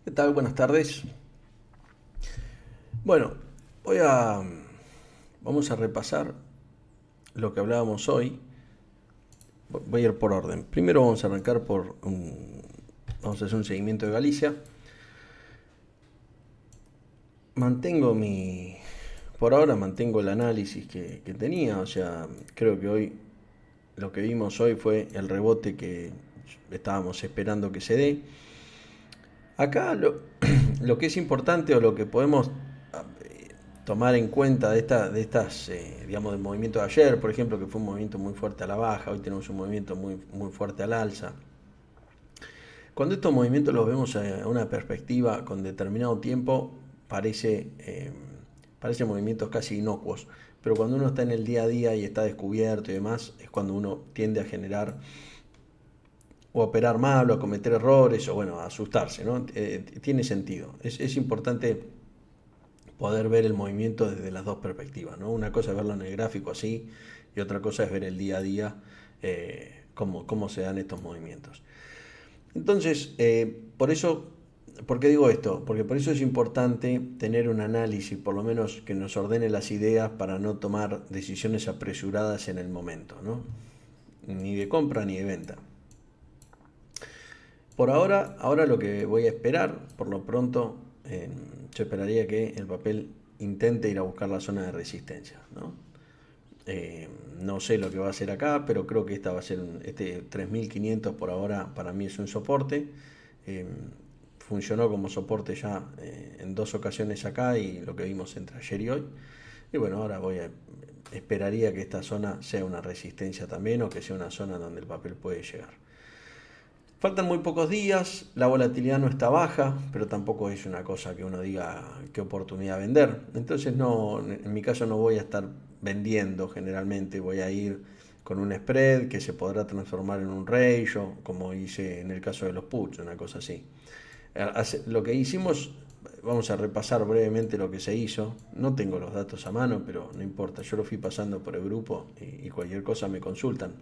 ¿Qué tal? Buenas tardes. Bueno, voy a, vamos a repasar lo que hablábamos hoy. Voy a ir por orden. Primero vamos a arrancar vamos a hacer un seguimiento de Galicia. Mantengo por ahora mantengo el análisis que tenía. O sea, creo que hoy, lo que vimos hoy fue el rebote que estábamos esperando que se dé. Acá lo que es importante o lo que podemos tomar en cuenta de estas, digamos, del movimiento de ayer, por ejemplo, que fue un movimiento muy fuerte a la baja, hoy tenemos un movimiento muy fuerte al alza. Cuando estos movimientos los vemos a una perspectiva con determinado tiempo, parece movimientos casi inocuos, pero cuando uno está en el día a día y está descubierto y demás, es cuando uno tiende a generar o a operar mal o a cometer errores o bueno, a asustarse, ¿no? Tiene sentido. Es importante poder ver el movimiento desde las dos perspectivas, ¿no? Una cosa es verlo en el gráfico así y otra cosa es ver el día a día cómo se dan estos movimientos. Entonces, ¿por qué digo esto? Porque por eso es importante tener un análisis, por lo menos que nos ordene las ideas para no tomar decisiones apresuradas en el momento, ¿no? Ni de compra ni de venta. Por ahora lo que voy a esperar, por lo pronto, yo esperaría que el papel intente ir a buscar la zona de resistencia, ¿no? No sé lo que va a hacer acá, pero creo que esta va a ser este 3500 por ahora para mí es un soporte. Eh, Funcionó como soporte ya en dos ocasiones acá y lo que vimos entre ayer y hoy. Y bueno, esperaría que esta zona sea una resistencia también o que sea una zona donde el papel puede llegar. Faltan muy pocos días, la volatilidad no está baja, pero tampoco es una cosa que uno diga qué oportunidad vender. Entonces no, en mi caso no voy a estar vendiendo generalmente, voy a ir con un spread que se podrá transformar en un ratio, como hice en el caso de los puts, una cosa así. Lo que hicimos, vamos a repasar brevemente lo que se hizo. No tengo los datos a mano, pero no importa, yo lo fui pasando por el grupo y cualquier cosa me consultan.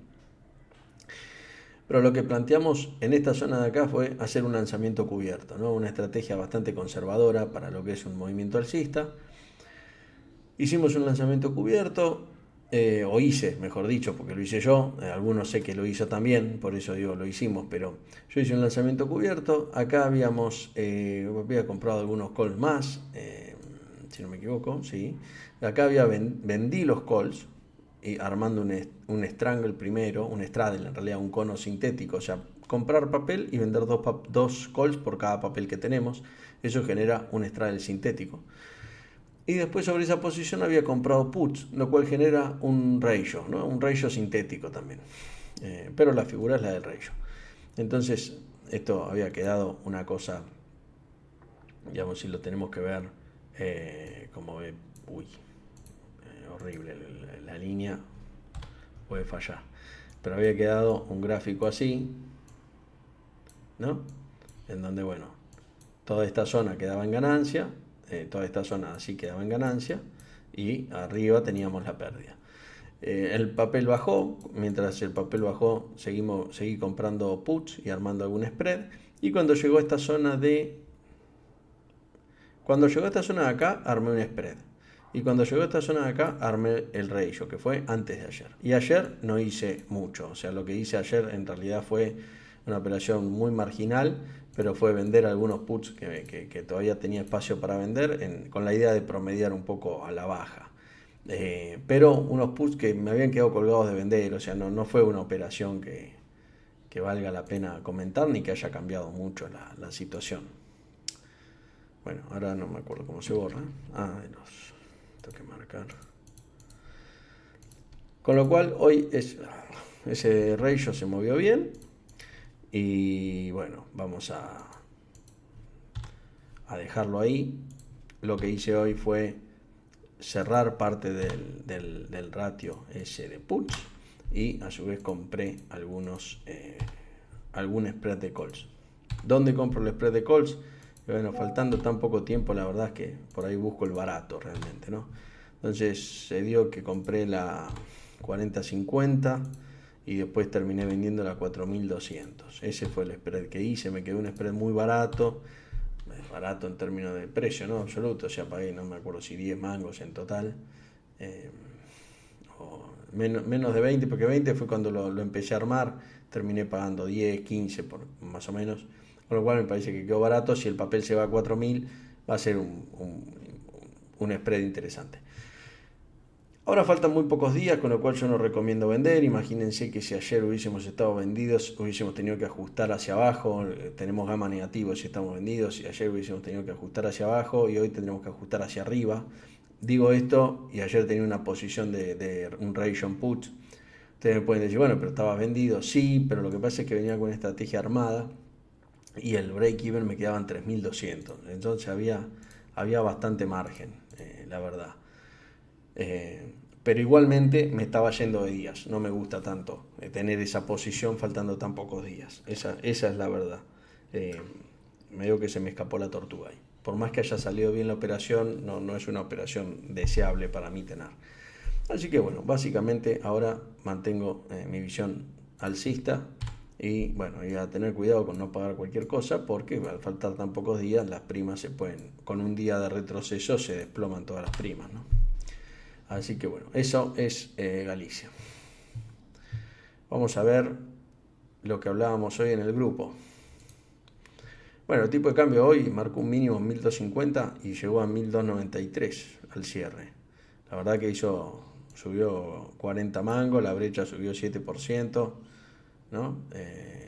Pero lo que planteamos en esta zona de acá fue hacer un lanzamiento cubierto, ¿no? Una estrategia bastante conservadora para lo que es un movimiento alcista. Hicimos un lanzamiento cubierto, o hice, mejor dicho, porque lo hice yo. Algunos sé que lo hizo también, por eso digo lo hicimos, pero yo hice un lanzamiento cubierto. Acá había comprado algunos calls más, si no me equivoco, sí. Acá vendí los calls y armando un strangle primero, un straddle, en realidad un cono sintético, o sea, comprar papel y vender dos calls por cada papel que tenemos. Eso genera un straddle sintético. Y después sobre esa posición había comprado puts, lo cual genera un ratio, ¿no? Un ratio sintético también. Pero la figura es la del ratio. Entonces, esto había quedado una cosa, digamos, si lo tenemos que ver horrible, la línea puede fallar. Pero había quedado un gráfico así, ¿no? En donde, bueno, toda esta zona quedaba en ganancia, toda esta zona así quedaba en ganancia, y arriba teníamos la pérdida. El papel bajó, mientras el papel bajó seguí comprando puts y armando algún spread, y cuando llegó a esta zona de acá armé un spread. Y cuando llegó a esta zona de acá, armé el ratio, que fue antes de ayer. Y ayer no hice mucho. O sea, lo que hice ayer en realidad fue una operación muy marginal, pero fue vender algunos puts que todavía tenía espacio para vender con la idea de promediar un poco a la baja. Pero unos puts que me habían quedado colgados de vender. O sea, no fue una operación que valga la pena comentar ni que haya cambiado mucho la situación. Bueno, ahora no me acuerdo cómo se borra. Tengo que marcar. Con lo cual, ese ratio se movió bien. Y bueno, vamos a dejarlo ahí. Lo que hice hoy fue cerrar parte del ratio ese de puts. Y a su vez compré algún spread de calls. ¿Dónde compro el spread de calls? Y bueno, faltando tan poco tiempo, la verdad es que por ahí busco el barato realmente, ¿no? Entonces se dio que compré la 40-50 y después terminé vendiendo la 4200. Ese fue el spread que hice, me quedó un spread muy barato. es barato en términos de precio, ¿no? Absoluto, o sea, pagué, no me acuerdo si 10 mangos en total, eh, o menos de 20, porque 20 fue cuando lo empecé a armar, terminé pagando 10, 15 por, más o menos, con lo cual me parece que quedó barato. Si el papel se va a 4.000, va a ser un spread interesante. Ahora faltan muy pocos días, con lo cual yo no recomiendo vender. Imagínense que si ayer hubiésemos estado vendidos, hubiésemos tenido que ajustar hacia abajo. Tenemos gama negativo si estamos vendidos. Si ayer hubiésemos tenido que ajustar hacia abajo y hoy tendremos que ajustar hacia arriba. Digo esto y ayer tenía una posición de un Ration Put. Ustedes me pueden decir, bueno, pero estabas vendido. Sí, pero lo que pasa es que venía con una estrategia armada y el break-even me quedaban 3.200. Entonces había bastante margen, la verdad. Pero igualmente me estaba yendo de días. No me gusta tanto tener esa posición faltando tan pocos días. Esa es la verdad. Eh, Me digo que se me escapó la tortuga ahí. Por más que haya salido bien la operación, no es una operación deseable para mí tener. Así que bueno, básicamente ahora mantengo mi visión alcista y bueno, y a tener cuidado con no pagar cualquier cosa porque al faltar tan pocos días las primas se pueden, con un día de retroceso se desploman todas las primas, ¿no? Así que bueno, eso es Galicia. Vamos a ver lo que hablábamos hoy en el grupo. Bueno, el tipo de cambio hoy marcó un mínimo en 1250 y llegó a 1293 al cierre. La verdad que subió 40 mangos, la brecha subió 7%, ¿no?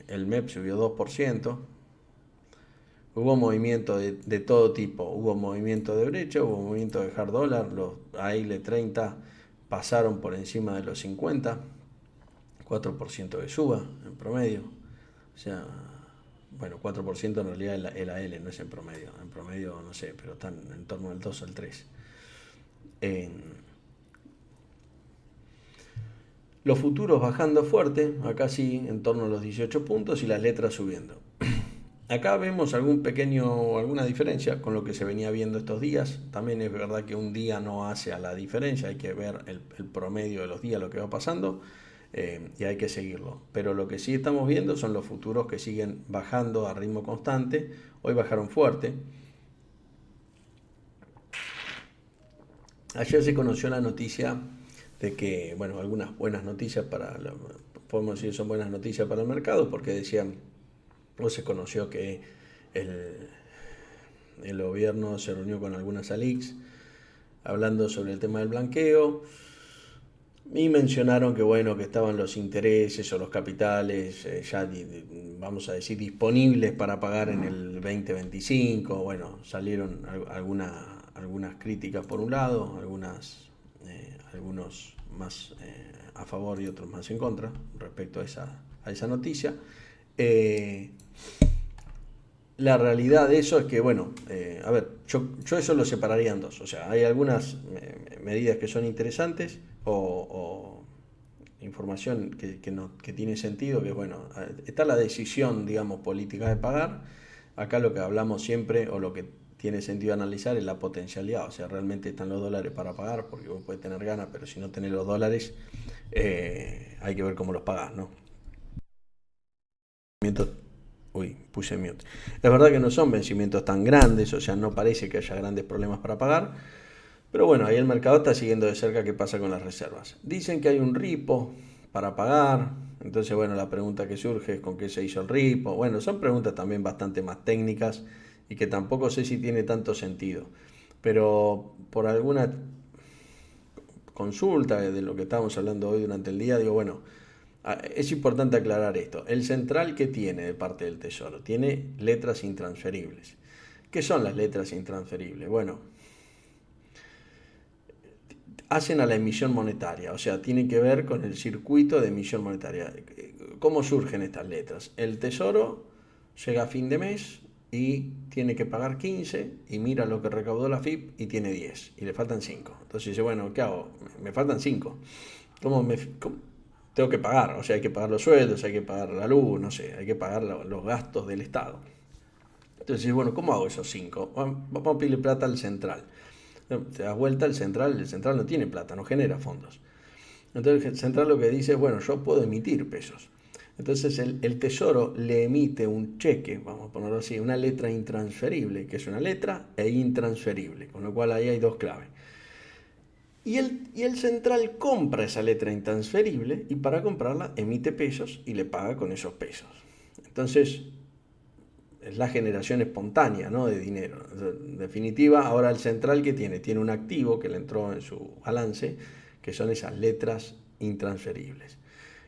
El MEP subió 2%. Hubo movimiento de todo tipo, hubo movimiento de brecha, hubo movimiento de hard dólar, los AIL 30 pasaron por encima de los 50, 4% de suba en promedio, o sea, bueno, 4% en realidad el AL no es en promedio no sé, pero están en torno al 2 al 3. Los futuros bajando fuerte, acá sí, en torno a los 18 puntos y las letras subiendo. Acá vemos alguna diferencia con lo que se venía viendo estos días. También es verdad que un día no hace a la diferencia, hay que ver el promedio de los días, lo que va pasando, y hay que seguirlo. Pero lo que sí estamos viendo son los futuros que siguen bajando a ritmo constante. Hoy bajaron fuerte. Ayer se conoció la noticia de que, bueno, algunas buenas noticias podemos decir son buenas noticias para el mercado, porque decían, o se conoció que el, el gobierno se reunió con algunas ALICs hablando sobre el tema del blanqueo y mencionaron que bueno, que estaban los intereses o los capitales ya vamos a decir disponibles para pagar en el 2025. Bueno, salieron algunas críticas por un lado, algunos más a favor y otros más en contra respecto a esa noticia. La realidad de eso es que, bueno, a ver, yo eso lo separaría en dos. O sea, hay algunas medidas que son interesantes o información que tiene sentido, que bueno, está la decisión, digamos, política de pagar. Acá lo que hablamos siempre o lo que tiene sentido analizar es la potencialidad. O sea, realmente están los dólares para pagar, porque vos podés tener ganas, pero si no tenés los dólares, hay que ver cómo los pagás, ¿no? Uy, puse mute. Es verdad que no son vencimientos tan grandes, o sea, no parece que haya grandes problemas para pagar, pero bueno, ahí el mercado está siguiendo de cerca qué pasa con las reservas. Dicen que hay un repo para pagar, entonces bueno, la pregunta que surge es con qué se hizo el repo. Bueno, son preguntas también bastante más técnicas y que tampoco sé si tiene tanto sentido, pero por alguna consulta de lo que estábamos hablando hoy durante el día, digo, bueno, es importante aclarar esto. El central, ¿qué tiene de parte del Tesoro? Tiene letras intransferibles. ¿Qué son las letras intransferibles? Bueno, hacen a la emisión monetaria, o sea, tienen que ver con el circuito de emisión monetaria. ¿Cómo surgen estas letras? El Tesoro llega a fin de mes y tiene que pagar 15 y mira lo que recaudó la FIP y tiene 10 y le faltan 5. Entonces dice, bueno, ¿qué hago? Me faltan 5. ¿Cómo tengo que pagar? O sea, hay que pagar los sueldos, hay que pagar la luz, no sé, hay que pagar los gastos del Estado. Entonces, bueno, ¿cómo hago esos 5? Vamos a pedirle plata al central. Te das vuelta, el central no tiene plata, no genera fondos. Entonces el central lo que dice es, bueno, yo puedo emitir pesos. Entonces el Tesoro le emite un cheque, vamos a ponerlo así, una letra intransferible, que es una letra e intransferible, con lo cual ahí hay dos claves. Y el central compra esa letra intransferible y para comprarla emite pesos y le paga con esos pesos. Entonces es la generación espontánea, ¿no?, de dinero. En definitiva, ahora el central que tiene un activo que le entró en su balance, que son esas letras intransferibles,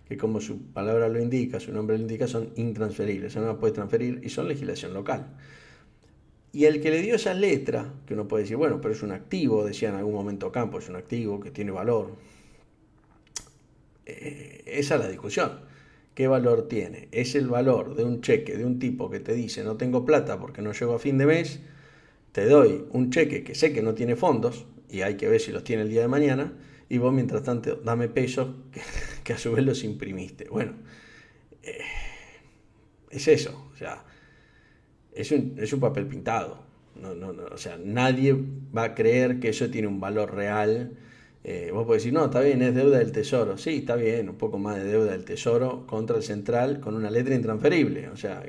que como su palabra lo indica, su nombre lo indica, son intransferibles, no las puede transferir y son legislación local. Y el que le dio esa letra, que uno puede decir, bueno, pero es un activo, decía en algún momento Campo, es un activo que tiene valor. Esa es la discusión. ¿Qué valor tiene? ¿Es el valor de un cheque de un tipo que te dice no tengo plata porque no llego a fin de mes? Te doy un cheque que sé que no tiene fondos y hay que ver si los tiene el día de mañana y vos mientras tanto dame pesos que a su vez los imprimiste. Bueno, es eso, o sea, es un papel pintado. O sea, nadie va a creer que eso tiene un valor real. Vos podés decir, no, está bien, es deuda del Tesoro. Sí, está bien, un poco más de deuda del Tesoro contra el Central con una letra intransferible. O sea,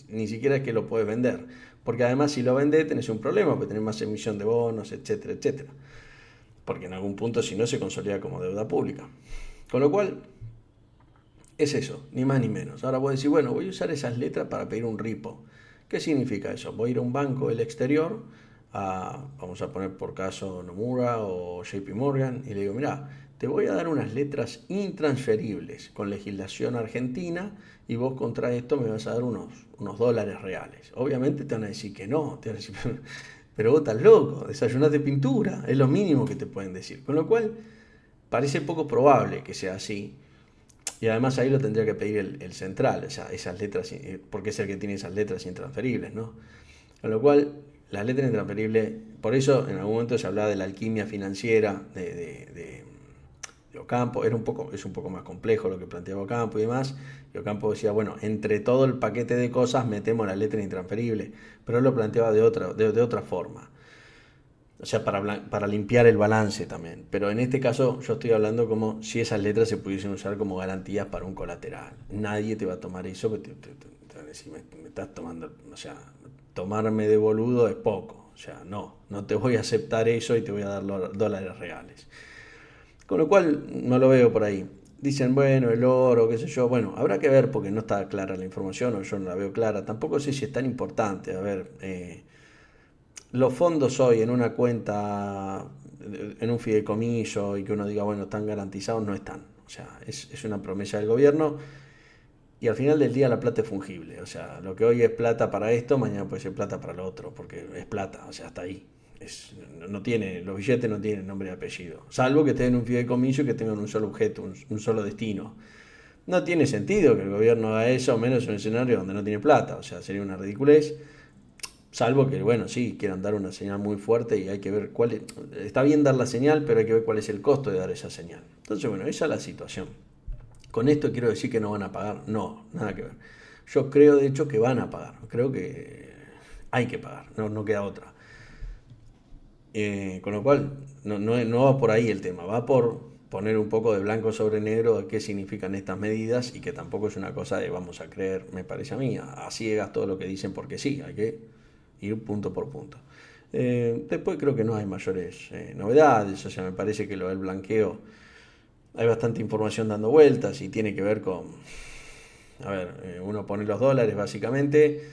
ni siquiera es que lo puedes vender. Porque además si lo vendés tenés un problema, porque tenés más emisión de bonos, etcétera, etcétera. Porque en algún punto si no se consolida como deuda pública. Con lo cual, es eso, ni más ni menos. Ahora voy a decir, bueno, voy a usar esas letras para pedir un repo. ¿Qué significa eso? Voy a ir a un banco del exterior, vamos a poner por caso Nomura o JP Morgan, y le digo, mira, te voy a dar unas letras intransferibles con legislación argentina y vos contra esto me vas a dar unos dólares reales. Obviamente te van a decir que no, te van a decir, pero vos estás loco, desayunate pintura, es lo mínimo que te pueden decir. Con lo cual, parece poco probable que sea así. Y además ahí lo tendría que pedir el central, esas letras, porque es el que tiene esas letras intransferibles, ¿no? Con lo cual, las letras intransferibles, por eso en algún momento se hablaba de la alquimia financiera de Ocampo, es un poco más complejo lo que planteaba Ocampo y demás, y Ocampo decía, bueno, entre todo el paquete de cosas metemos la letra intransferible, pero él lo planteaba de otra forma. O sea, para limpiar el balance también. Pero en este caso yo estoy hablando como si esas letras se pudiesen usar como garantías para un colateral. Nadie te va a tomar eso, porque me estás tomando, o sea, tomarme de boludo es poco. O sea, no te voy a aceptar eso y te voy a dar dólares reales. Con lo cual no lo veo por ahí. Dicen, bueno, el oro, qué sé yo. Bueno, habrá que ver porque no está clara la información o yo no la veo clara. Tampoco sé si es tan importante. A ver, los fondos hoy en una cuenta, en un fideicomiso y que uno diga, bueno, están garantizados, no están. O sea, es una promesa del gobierno y al final del día la plata es fungible. O sea, lo que hoy es plata para esto, mañana puede ser plata para lo otro, porque es plata, o sea, hasta ahí. Los billetes no tienen nombre y apellido, salvo que estén en un fideicomiso y que tengan un solo objeto, un solo destino. No tiene sentido que el gobierno haga eso, menos en un escenario donde no tiene plata, o sea, sería una ridiculez. Salvo que, bueno, sí, quieran dar una señal muy fuerte y hay que ver cuál es. Está bien dar la señal, pero hay que ver cuál es el costo de dar esa señal. Entonces, bueno, esa es la situación. Con esto quiero decir que no van a pagar. No, nada que ver. Yo creo, de hecho, que van a pagar. Creo que hay que pagar. No queda otra. Con lo cual, no va por ahí el tema. Va por poner un poco de blanco sobre negro de qué significan estas medidas y que tampoco es una cosa de vamos a creer, me parece a mí, a ciegas todo lo que dicen porque sí, hay que ir punto por punto. Después creo que no hay mayores novedades, o sea, me parece que lo del blanqueo hay bastante información dando vueltas y tiene que ver con, a ver, uno pone los dólares básicamente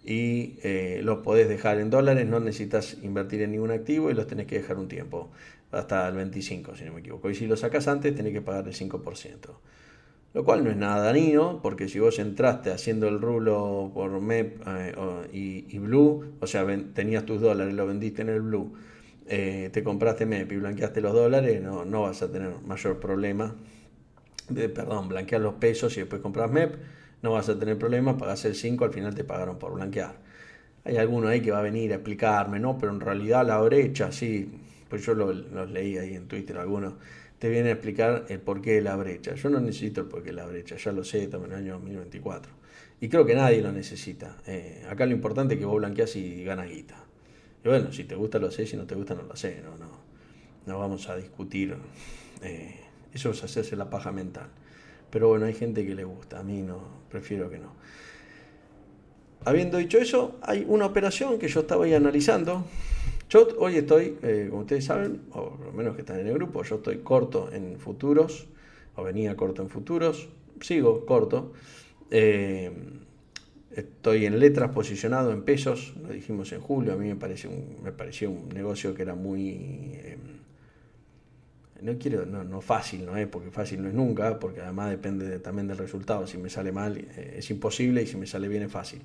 y los podés dejar en dólares, no necesitas invertir en ningún activo y los tenés que dejar un tiempo, hasta el 25 si no me equivoco. Y si lo sacas antes tenés que pagar el 5%. Lo cual no es nada dañino, porque si vos entraste haciendo el rulo por MEP y Blue, o sea, tenías tus dólares, lo vendiste en el Blue, te compraste MEP y blanqueaste los dólares, no vas a tener mayor problema. Perdón, blanqueas los pesos y después compras MEP, no vas a tener problema, pagás el 5, al final te pagaron por blanquear. Hay alguno ahí que va a venir a explicarme, ¿no? Pero en realidad la brecha, sí, pues yo los leí ahí en Twitter algunos, te viene a explicar el porqué de la brecha. Yo no necesito el porqué de la brecha, ya lo sé, también en el año 2024. Y creo que nadie lo necesita. Acá lo importante es que vos blanqueás y ganas guita. Y bueno, si te gusta lo sé, si no te gusta no lo sé, no vamos a discutir. Eso es hacerse la paja mental. Pero bueno, hay gente que le gusta, a mí no, prefiero que no. Habiendo dicho eso, hay una operación que yo estaba ahí analizando. Yo hoy estoy, como ustedes saben, o por lo menos que están en el grupo, yo estoy corto en futuros, o venía corto en futuros, sigo corto. Eh, Estoy en letras posicionado en pesos, lo dijimos en julio, a mí me pareció un negocio que era muy... no fácil, no es, porque fácil no es nunca, porque además depende también del resultado. Si me sale mal es imposible y si me sale bien es fácil.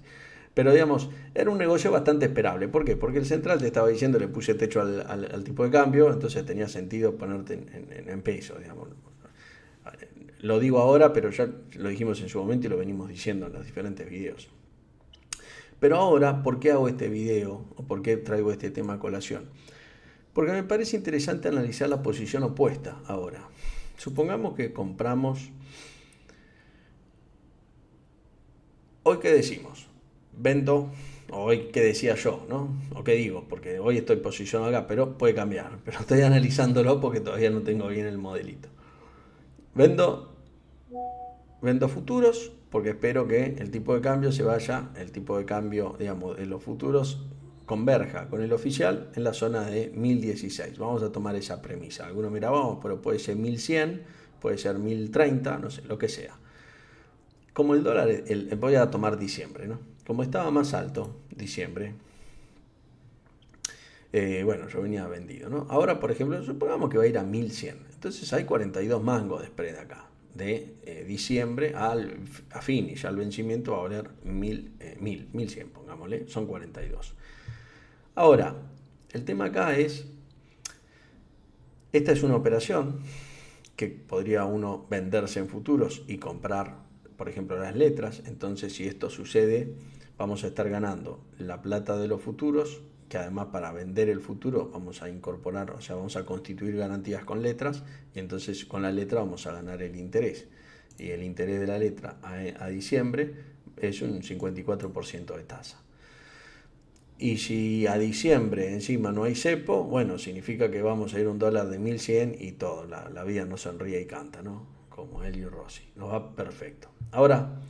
Pero digamos, era un negocio bastante esperable. ¿Por qué? Porque el central te estaba diciendo, le puse techo al tipo de cambio, entonces tenía sentido ponerte en pesos, digamos. Lo digo ahora, pero ya lo dijimos en su momento y lo venimos diciendo en los diferentes videos. Pero ahora, ¿por qué hago este video? ¿O por qué traigo este tema a colación? Porque me parece interesante analizar la posición opuesta ahora. Supongamos que compramos... Hoy, ¿qué decimos? Vendo, o hoy, ¿qué decía yo? ¿No? O qué digo, porque hoy estoy posicionado acá, pero puede cambiar. Pero estoy analizándolo porque todavía no tengo bien el modelito. Vendo, vendo futuros porque espero que el tipo de cambio se vaya, el tipo de cambio, digamos, de los futuros converja con el oficial en la zona de 1016. Vamos a tomar esa premisa. Algunos mira, vamos, pero puede ser 1100, puede ser 1030, no sé, lo que sea. Como el dólar, voy a tomar diciembre, ¿no? Como estaba más alto diciembre, bueno, yo venía vendido, ¿no? Ahora, por ejemplo, supongamos que va a ir a 1100. Entonces hay 42 mangos de spread acá. De diciembre a finish, al vencimiento va a valer 1100, pongámosle, son 42. Ahora, el tema acá es, esta es una operación que podría uno venderse en futuros y comprar, por ejemplo, las letras. Entonces, si esto sucede, vamos a estar ganando la plata de los futuros, que además para vender el futuro vamos a incorporar, o sea, vamos a constituir garantías con letras, y entonces con la letra vamos a ganar el interés. Y el interés de la letra a diciembre es un 54% de tasa. Y si a diciembre encima no hay cepo, bueno, significa que vamos a ir a un dólar de 1100 y todo, la vida nos sonríe y canta, ¿no? Como Elio Rossi, nos va perfecto. Ahora,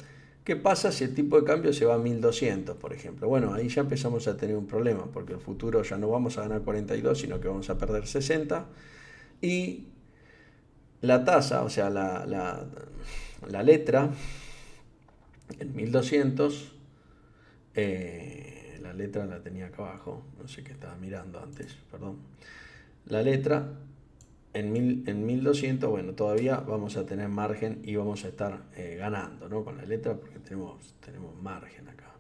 ¿qué pasa si el tipo de cambio se va a 1200, por ejemplo? Bueno, ahí ya empezamos a tener un problema, porque el futuro ya no vamos a ganar 42, sino que vamos a perder 60. Y la tasa, o sea, la letra, en 1200, la letra la tenía acá abajo, no sé qué estaba mirando antes, perdón. La letra en 1200, bueno, todavía vamos a tener margen y vamos a estar ganando, ¿no? Con la letra, porque tenemos margen acá.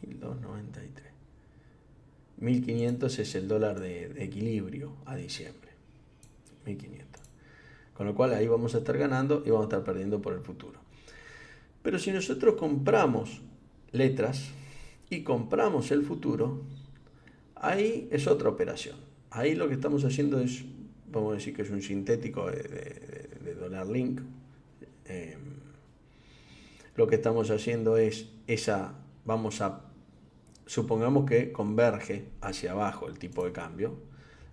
1293. 1500 es el dólar de equilibrio a diciembre. 1500. Con lo cual ahí vamos a estar ganando y vamos a estar perdiendo por el futuro. Pero si nosotros compramos letras y compramos el futuro, ahí es otra operación. Ahí lo que estamos haciendo es, vamos a decir que es un sintético de dólar link. Lo que estamos haciendo es supongamos que converge hacia abajo el tipo de cambio,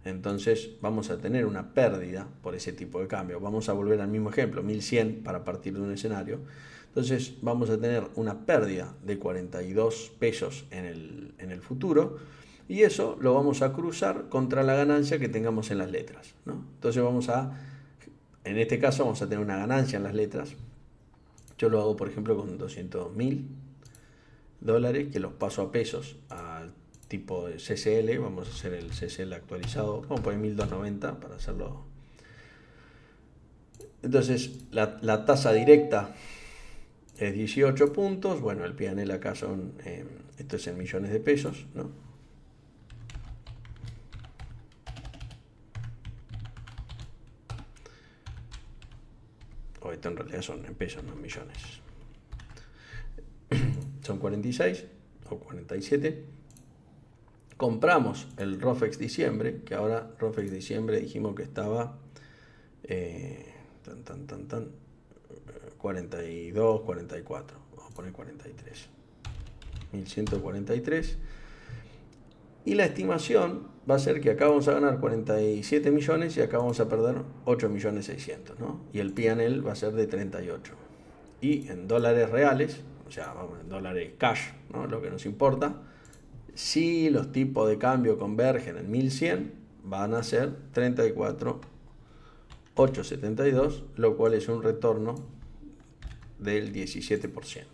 entonces vamos a tener una pérdida por ese tipo de cambio. Vamos a volver al mismo ejemplo, 1100 para partir de un escenario. Entonces vamos a tener una pérdida de 42 pesos en el futuro, y eso lo vamos a cruzar contra la ganancia que tengamos en las letras, ¿no? Entonces en este caso vamos a tener una ganancia en las letras. Yo lo hago, por ejemplo, con 200.000 dólares, que los paso a pesos al tipo de CCL. Vamos a hacer el CCL actualizado, vamos a poner 1290 para hacerlo. Entonces la tasa directa es 18 puntos. Bueno, el P&L acá son, esto es en millones de pesos, ¿no? O esto en realidad son en pesos, no en millones. Son 46 o 47. Compramos el ROFEX diciembre, que ahora ROFEX diciembre dijimos que estaba 42, 44, vamos a poner 43, 1143. Y la estimación va a ser que acá vamos a ganar 47 millones y acá vamos a perder 8.600.000, ¿no? Y el P&L va a ser de 38. y en dólares reales, o sea, vamos, en dólares cash, ¿no? Lo que nos importa, si los tipos de cambio convergen en 1100, van a ser 34.872, lo cual es un retorno del 17%.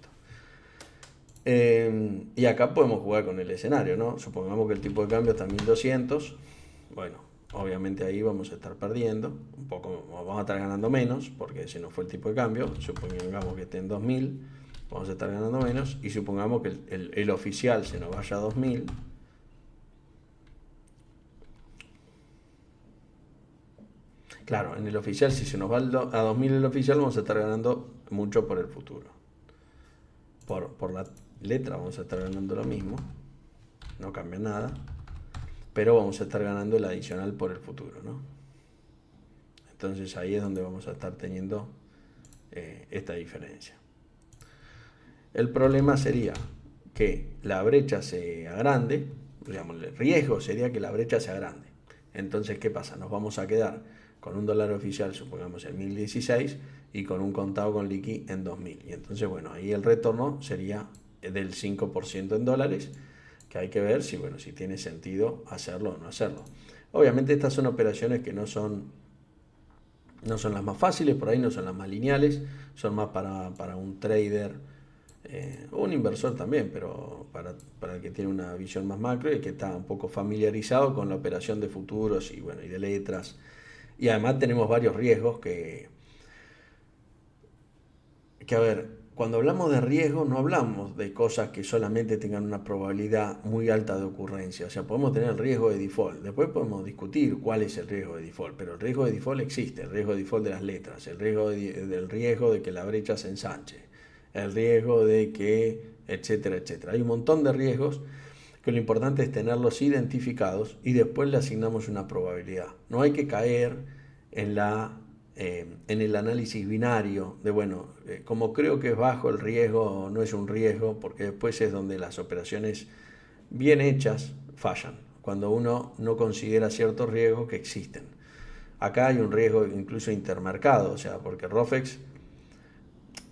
Y acá podemos jugar con el escenario, ¿no? Supongamos que el tipo de cambio está en 1200. Bueno, obviamente ahí vamos a estar perdiendo un poco, vamos a estar ganando menos porque se nos fue el tipo de cambio. Supongamos que esté en 2000, vamos a estar ganando menos. Y supongamos que el oficial se nos vaya a 2000. Claro, en el oficial, si se nos va a 2000 el oficial, vamos a estar ganando mucho por el futuro. Por la letra vamos a estar ganando lo mismo, no cambia nada, pero vamos a estar ganando el adicional por el futuro, ¿no? Entonces ahí es donde vamos a estar teniendo esta diferencia. El problema sería que la brecha se agrande, digamos, el riesgo sería que la brecha se agrande. Entonces, ¿qué pasa? Nos vamos a quedar con un dólar oficial, supongamos en 1016, y con un contado con liqui en 2000. Y entonces, bueno, ahí el retorno sería del 5% en dólares, que hay que ver si, bueno, si tiene sentido hacerlo o no hacerlo. Obviamente estas son operaciones que no son las más fáciles, por ahí no son las más lineales, son más para un trader o un inversor también, pero para el que tiene una visión más macro y que está un poco familiarizado con la operación de futuros y, bueno, y de letras. Y además tenemos varios riesgos que a ver, cuando hablamos de riesgo no hablamos de cosas que solamente tengan una probabilidad muy alta de ocurrencia. O sea, podemos tener el riesgo de default. Después podemos discutir cuál es el riesgo de default. Pero el riesgo de default existe. El riesgo de default de las letras. El riesgo del riesgo de que la brecha se ensanche. El riesgo de que, etcétera, etcétera. Hay un montón de riesgos que lo importante es tenerlos identificados y después le asignamos una probabilidad. No hay que caer en el análisis binario de, bueno, como creo que es bajo el riesgo, no es un riesgo, porque después es donde las operaciones bien hechas fallan, cuando uno no considera ciertos riesgos que existen. Acá hay un riesgo incluso intermercado, o sea, porque ROFEX,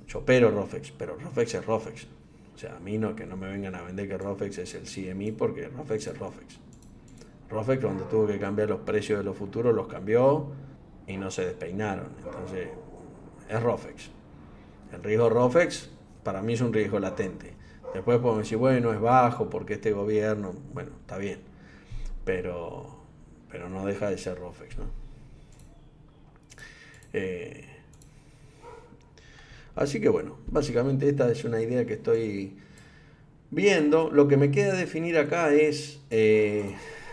yo opero ROFEX, pero ROFEX es ROFEX. O sea, a mí no, que no me vengan a vender que ROFEX es el CME, porque ROFEX es ROFEX. ROFEX, cuando tuvo que cambiar los precios de los futuros, los cambió y no se despeinaron. Entonces, es ROFEX. El riesgo ROFEX para mí es un riesgo latente. Después podemos decir, bueno, es bajo porque este gobierno, bueno, está bien, pero no deja de ser ROFEX, ¿no? Así que bueno, básicamente esta es una idea que estoy viendo. Lo que me queda definir acá es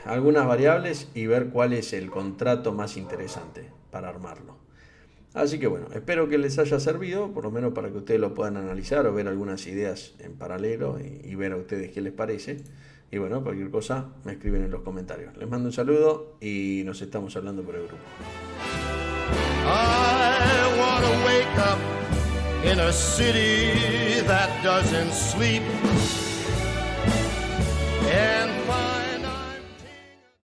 algunas variables y ver cuál es el contrato más interesante para armarlo. Así que bueno, espero que les haya servido, por lo menos para que ustedes lo puedan analizar o ver algunas ideas en paralelo y ver a ustedes qué les parece. Y bueno, cualquier cosa me escriben en los comentarios. Les mando un saludo y nos estamos hablando por el grupo. I wanna wake up in a city that doesn't sleep and find